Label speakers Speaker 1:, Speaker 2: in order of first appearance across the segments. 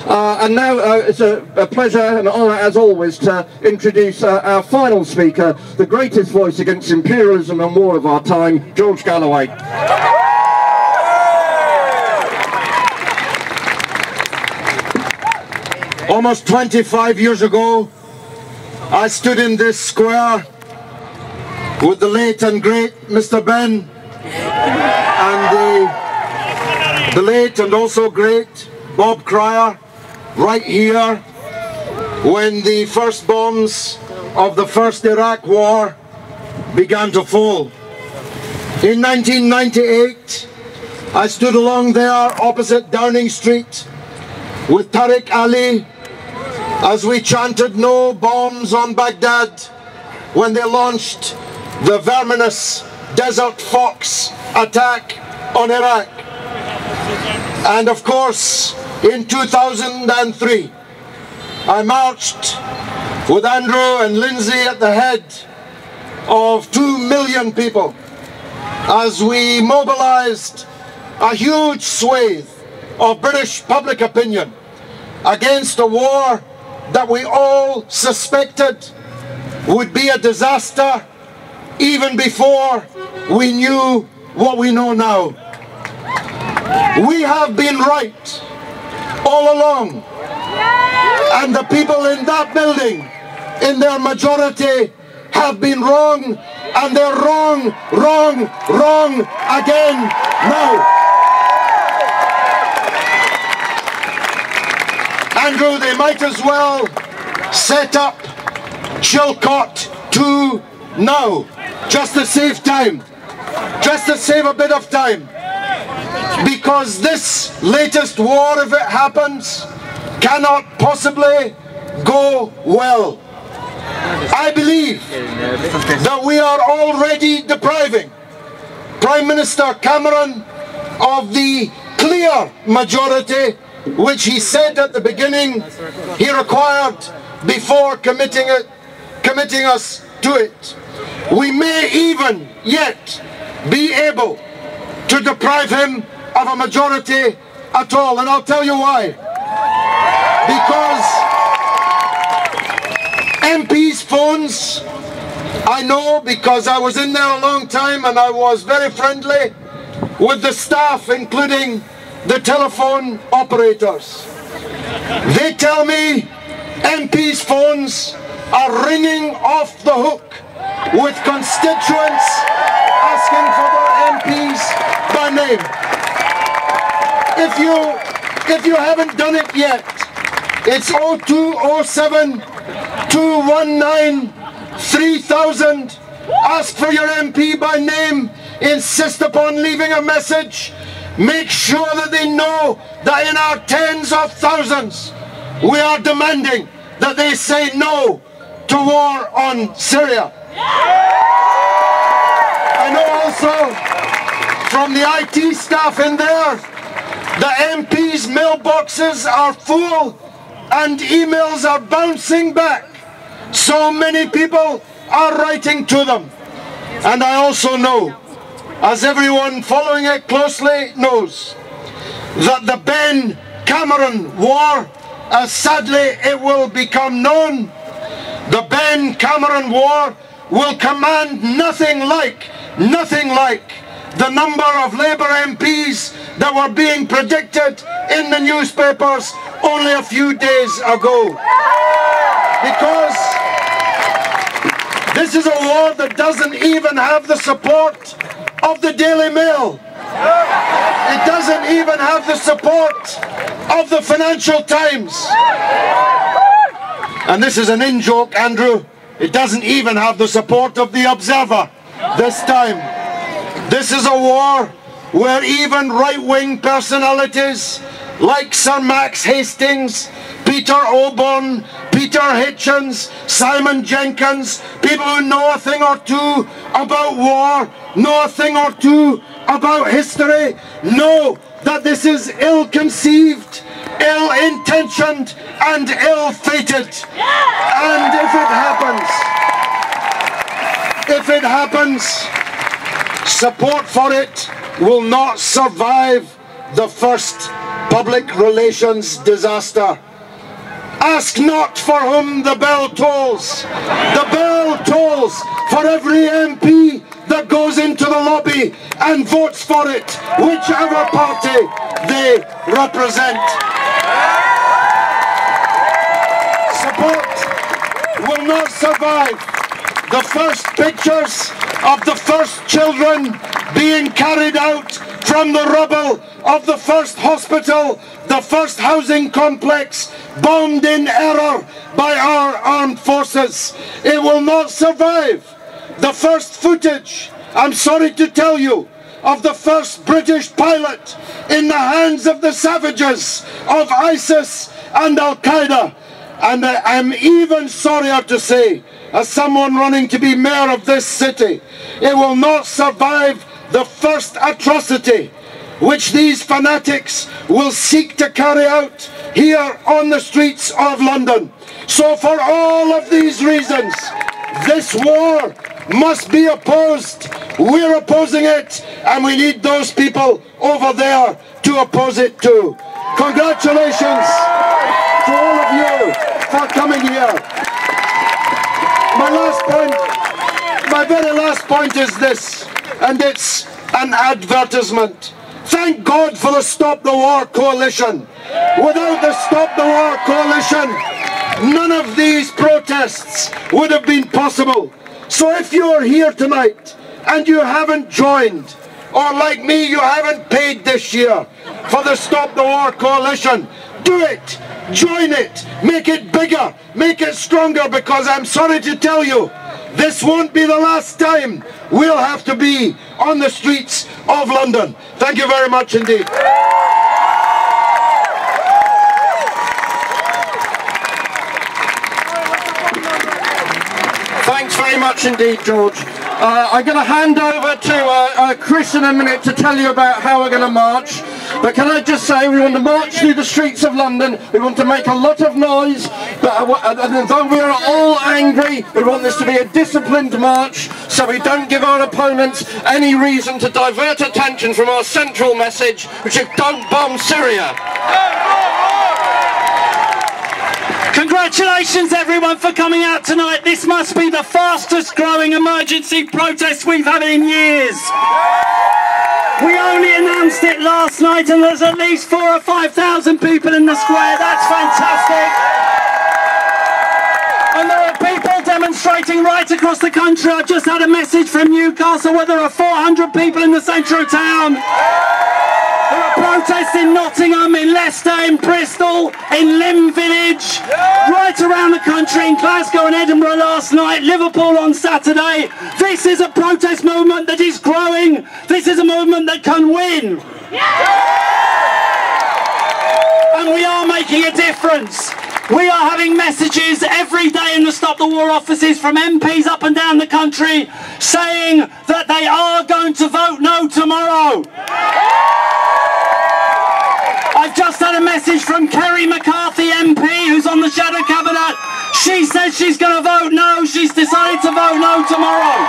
Speaker 1: And now it's a pleasure and honour, as always, to introduce our final speaker, the greatest voice against imperialism and war of our time, George Galloway.
Speaker 2: Almost 25 years ago, I stood in this square with the late and great Mr. Ben and the late and also great Bob Cryer, right here when the first bombs of the first Iraq war began to fall. In 1998, I stood along there opposite Downing Street with Tariq Ali as we chanted "No bombs on Baghdad" when they launched the verminous Desert Fox attack on Iraq. And of course, in 2003, I marched with Andrew and Lindsay at the head of 2 million people as we mobilized a huge swathe of British public opinion against a war that we all suspected would be a disaster even before we knew what we know now. We have been right all along, and the people in that building, in their majority, have been wrong, and they're wrong, wrong, wrong again now. Andrew, they might as well set up Chilcot 2 now, just to save time, just to save a bit of time, because this latest war, if it happens, cannot possibly go well. I believe that we are already depriving Prime Minister Cameron of the clear majority which he said at the beginning he required before committing us to it. We may even yet be able to deprive him of a majority at all, and I'll tell you why. Because MPs' phones, I know because I was in there a long time and I was very friendly with the staff, including the telephone operators. They tell me MPs' phones are ringing off the hook with constituents asking for their MPs by name. If you haven't done it yet, it's 0207 219 3000. Ask for your MP by name. Insist upon leaving a message. Make sure that they know that in our tens of thousands, we are demanding that they say no to war on Syria. I know also from the IT staff in there, the MPs' mailboxes are full and emails are bouncing back. So many people are writing to them. And I also know, as everyone following it closely knows, that the Ben Cameron war, as sadly it will become known, the Ben Cameron war will command nothing like the number of Labour MPs that were being predicted in the newspapers only a few days ago. Because this is a war that doesn't even have the support of the Daily Mail. It doesn't even have the support of the Financial Times. And this is an in-joke, Andrew. It doesn't even have the support of the Observer this time. This is a war where even right-wing personalities like Sir Max Hastings, Peter Oborne, Peter Hitchens, Simon Jenkins, people who know a thing or two about war, know a thing or two about history, know that this is ill-conceived, ill-intentioned and ill-fated. And if it happens, support for it will not survive the first public relations disaster. Ask not for whom the bell tolls. The bell tolls for every MP that goes into the lobby and votes for it, whichever party they represent. Support will not survive the first pictures of the first children being carried out from the rubble of the first hospital, the first housing complex, bombed in error by our armed forces. It will not survive the first footage, I'm sorry to tell you, of the first British pilot in the hands of the savages of ISIS and Al-Qaeda. And I'm even sorrier to say, as someone running to be mayor of this city, it will not survive the first atrocity which these fanatics will seek to carry out here on the streets of London. So for all of these reasons, this war must be opposed. We're opposing it, and we need those people over there to oppose it too. Congratulations to all of you for coming here. My very last point is this, and it's an advertisement. Thank God for the Stop the War Coalition. Without the Stop the War Coalition, none of these protests would have been possible. So if you're here tonight and you haven't joined, or like me, you haven't paid this year for the Stop the War Coalition, do it, join it, make it bigger, make it stronger, because I'm sorry to tell you, this won't be the last time we'll have to be on the streets of London. Thank you very much indeed.
Speaker 1: Thanks very much indeed, George. I'm going to hand over to Chris in a minute to tell you about how we're going to march. But can I just say, we want to march through the streets of London. We want to make a lot of noise. But though we are all angry, we want this to be a disciplined march, so we don't give our opponents any reason to divert attention from our central message, which is don't bomb Syria.
Speaker 3: Congratulations everyone for coming out tonight. This must be the fastest growing emergency protest we've had in years. We only announced it last night and there's at least 4,000 or 5,000 people in the square. That's fantastic. And there are people demonstrating right across the country. I've just had a message from Newcastle where there are 400 people in the centre of town. There are protests in Nottingham, in Leicester, in Bristol, in Lim Village, right around the country, in Glasgow and Edinburgh last night, Liverpool on Saturday. This is a protest movement that is growing. This is a movement that can win. And we are making a difference. We are having messages every day in the Stop the War offices from MPs up and down the country saying that they are going to vote no tomorrow. I've just had a message from Kerry McCarthy MP, who's on the Shadow Cabinet. She says she's going to vote no. She's decided to vote no tomorrow.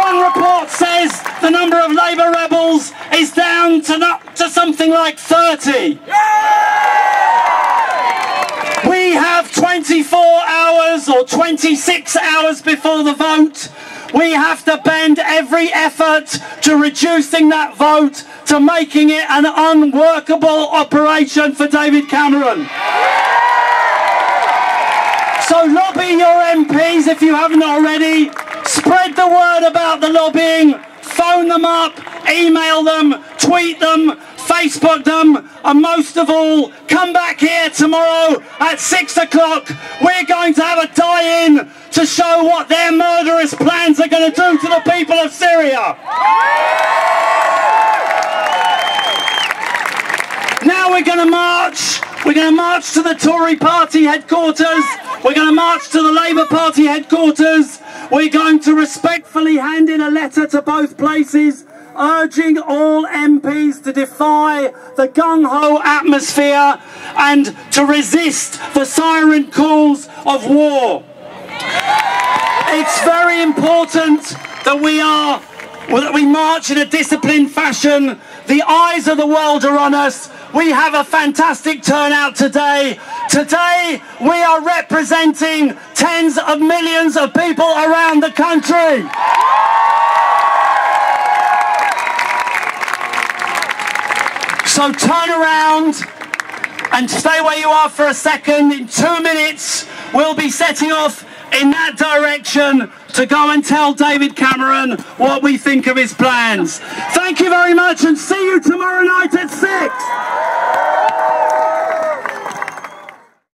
Speaker 3: One report says the number of Labour rebels is down to something like 30. We have 24 hours or 26 hours before the vote. We have to bend every effort to reducing that vote, to making it an unworkable operation for David Cameron. So lobby your MPs if you haven't already. Spread the word about the lobbying. Phone them up, email them, tweet them, Facebook them, and most of all, come back here tomorrow at 6 o'clock. We're going to have a die-in to show what their murderous plans are going to do to the people of Syria. Now we're going to march. We're going to march to the Tory party headquarters. We're going to march to the Labour Party headquarters. We're going to respectfully hand in a letter to both places, urging all MPs to defy the gung-ho atmosphere and to resist the siren calls of war. It's very important that we are that we march in a disciplined fashion. The eyes of the world are on us. We have a fantastic turnout today. Today, we are representing tens of millions of people around the country. So turn around and stay where you are for a second. In 2 minutes, we'll be setting off in that direction to go and tell David Cameron what we think of his plans. Thank you very much, and see you tomorrow night at 6.